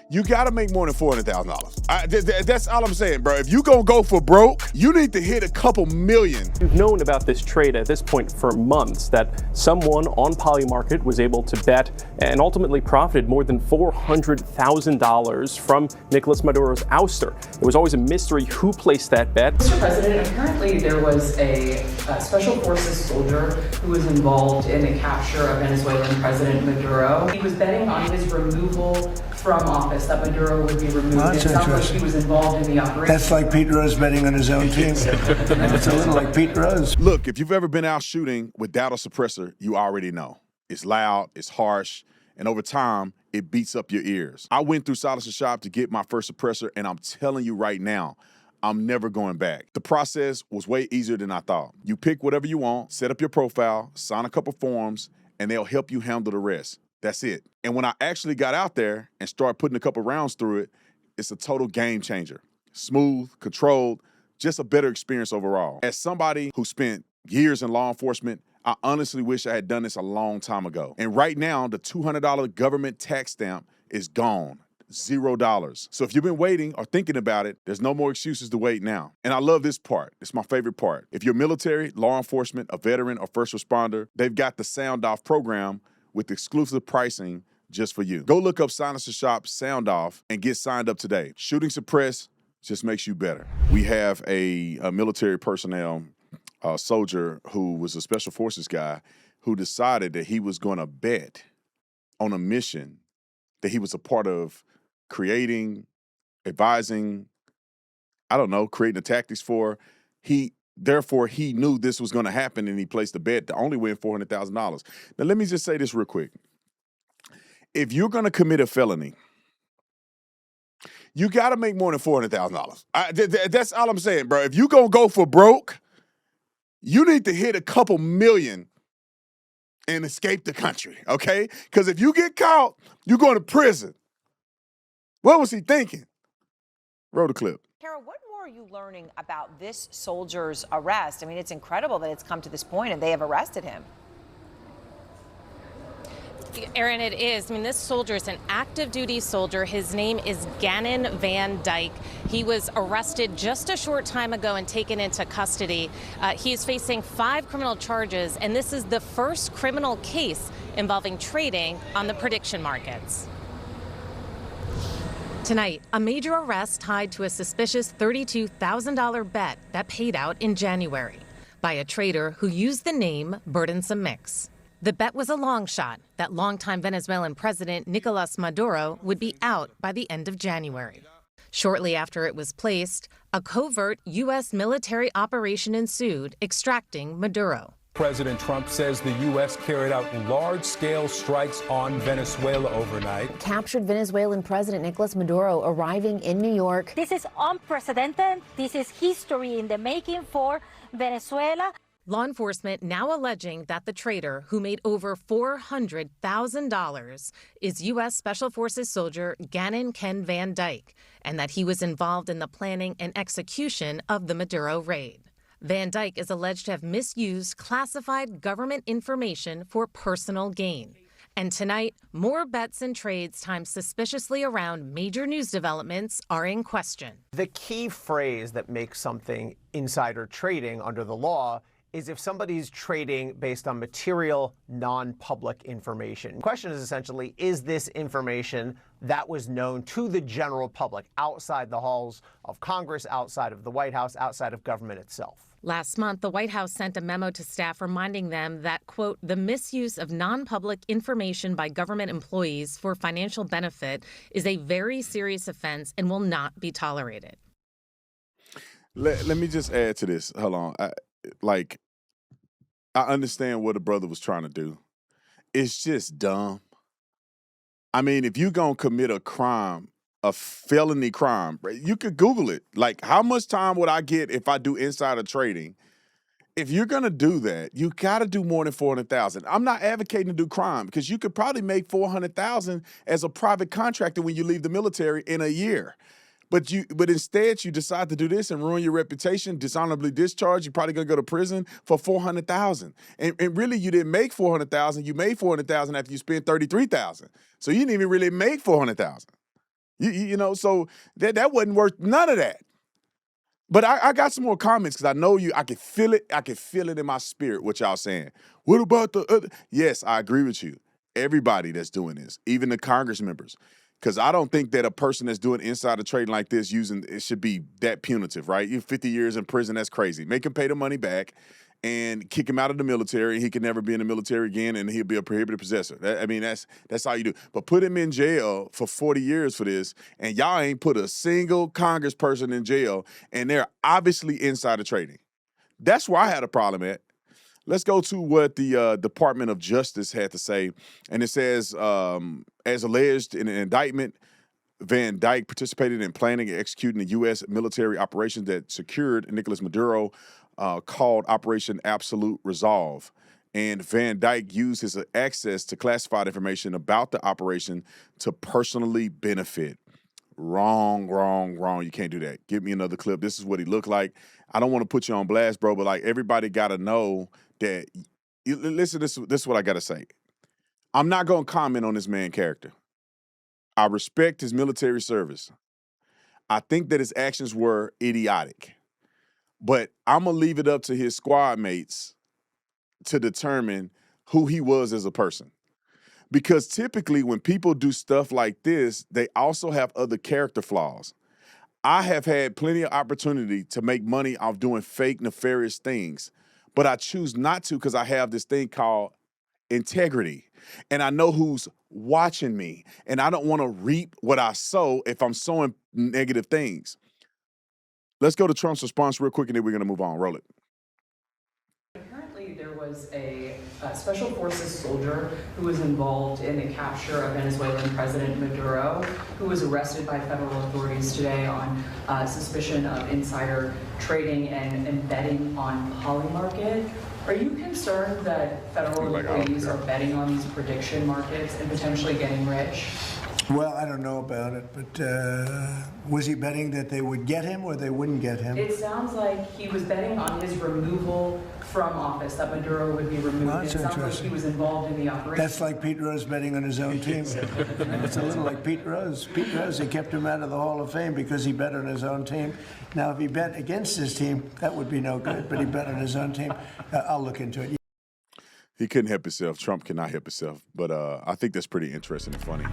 You gotta make more than $400,000. That's all I'm saying, bro. If you gonna go for broke, you need to hit a couple million. We've known about this trade at this point for months, that someone on Polymarket was able to bet and ultimately profited more than $400,000 from Nicolas Maduro's ouster. It was always a mystery who placed that bet. Mr. President, apparently there was a special forces soldier who was involved in the capture of Venezuelan President Maduro. He was betting on his removal from office, that Maduro would be removed. Well, it sounds like he was involved in the operation. That's like Pete Rose betting on his own team. It's a little like Pete Rose. Look, if you've ever been out shooting without a suppressor, you already know. It's loud, it's harsh, and over time, it beats up your ears. I went through Silencer Shop to get my first suppressor, and I'm telling you right now, I'm never going back. The process was way easier than I thought. You pick whatever you want, set up your profile, sign a couple forms, and they'll help you handle the rest. That's it. And when I actually got out there and started putting a couple rounds through it, it's a total game changer. Smooth, controlled, just a better experience overall. As somebody who spent years in law enforcement, I honestly wish I had done this a long time ago. And right now, the $200 government tax stamp is gone. $0. So if you've been waiting or thinking about it, there's no more excuses to wait now. And I love this part. It's my favorite part. If you're military, law enforcement, a veteran, or first responder, they've got the Sound Off program with exclusive pricing just for you. Go look up Silencer Shop Sound Off and get signed up today. Shooting suppress just makes you better. We have a military personnel soldier who was a special forces guy who decided that he was going to bet on a mission that he was a part of creating, advising, I don't know, creating the tactics for. Therefore, he knew this was going to happen, and he placed a bet to only win $400,000. Now, let me just say this real quick. If you're going to commit a felony, you got to make more than $400,000. That's all I'm saying, bro. If you're going to go for broke, you need to hit a couple million and escape the country, okay? Because if you get caught, you're going to prison. What was he thinking? Roll the clip. Kara, what more are you learning about this soldier's arrest? I mean, it's incredible that it's come to this point and they have arrested him. Aaron, it is. I mean, this soldier is an active duty soldier. His name is Gannon Van Dyke. He was arrested just a short time ago and taken into custody. He is facing 5 criminal charges, and this is the first criminal case involving trading on the prediction markets. Tonight, a major arrest tied to a suspicious $32,000 bet that paid out in January by a trader who used the name Burdensome Mix. The bet was a long shot that longtime Venezuelan President Nicolas Maduro would be out by the end of January. Shortly after it was placed, a covert U.S. military operation ensued, extracting Maduro. President Trump says the U.S. carried out large-scale strikes on Venezuela overnight. Captured Venezuelan President Nicolas Maduro arriving in New York. This is unprecedented. This is history in the making for Venezuela. Law enforcement now alleging that the trader, who made over $400,000, is U.S. Special Forces soldier Gannon Ken Van Dyke, and that he was involved in the planning and execution of the Maduro raid. Van Dyke is alleged to have misused classified government information for personal gain. And tonight, more bets and trades timed suspiciously around major news developments are in question. The key phrase that makes something insider trading under the law is if somebody's trading based on material, non-public information. The question is essentially, is this information that was known to the general public outside the halls of Congress, outside of the White House, outside of government itself? Last month, the White House sent a memo to staff reminding them that, quote, the misuse of non-public information by government employees for financial benefit is a very serious offense and will not be tolerated. Let me just add to this. Hold on. I understand what the brother was trying to do. It's just dumb. I mean, if you're going to commit a crime, a felony crime, you could Google it. Like, how much time would I get if I do insider trading? If you're going to do that, you got to do more than $400,000. I'm not advocating to do crime because you could probably make $400,000 as a private contractor when you leave the military in a year. But instead you decide to do this and ruin your reputation, dishonorably discharged. You're probably gonna go to prison for $400,000. And really, you didn't make $400,000. You made $400,000 after you spent $33,000. So you didn't even really make $400,000. You know, so that wasn't worth none of that. But I got some more comments because I know you. I can feel it. I can feel it in my spirit what y'all saying. What about the other? Yes, I agree with you. Everybody that's doing this, even the Congress members, because I don't think that a person that's doing insider trading like this it should be that punitive, right? You 50 years in prison, that's crazy. Make him pay the money back and kick him out of the military. He can never be in the military again, and he'll be a prohibited possessor. That's how you do. But put him in jail for 40 years for this, and y'all ain't put a single congressperson in jail, and they're obviously insider trading. That's where I had a problem at. Let's go to what the Department of Justice had to say, and it says, as alleged in an indictment, Van Dyke participated in planning and executing the U.S. military operation that secured Nicolas Maduro, called Operation Absolute Resolve. And Van Dyke used his access to classified information about the operation to personally benefit. Wrong, wrong, wrong. You can't do that. Give me another clip. This is what he looked like. I don't want to put you on blast, bro, but like everybody got to know that. Listen, this is what I got to say. I'm not going to comment on this man's character. I respect his military service. I think that his actions were idiotic. But I'm going to leave it up to his squad mates to determine who he was as a person. Because typically when people do stuff like this, they also have other character flaws. I have had plenty of opportunity to make money off doing fake, nefarious things. But I choose not to because I have this thing called integrity. And I know who's watching me. And I don't want to reap what I sow if I'm sowing negative things. Let's go to Trump's response real quick, and then we're going to move on. Roll it. Apparently, there was a special forces soldier who was involved in the capture of Venezuelan President Maduro, who was arrested by federal authorities today on suspicion of insider trading and betting on Polymarket. Are you concerned that federal employees are betting on these prediction markets and potentially getting rich? Well, I don't know about it, but was he betting that they would get him or they wouldn't get him? It sounds like he was betting on his removal from office, that Maduro would be removed. Well, that's it sounds interesting. like he was involved in the operation. That's like Pete Rose betting on his own team. It's a little like Pete Rose. Pete Rose, they kept him out of the Hall of Fame because he bet on his own team. Now, if he bet against his team, that would be no good, but he bet on his own team. I'll look into it. He couldn't help himself. Trump cannot help himself. But I think that's pretty interesting and funny.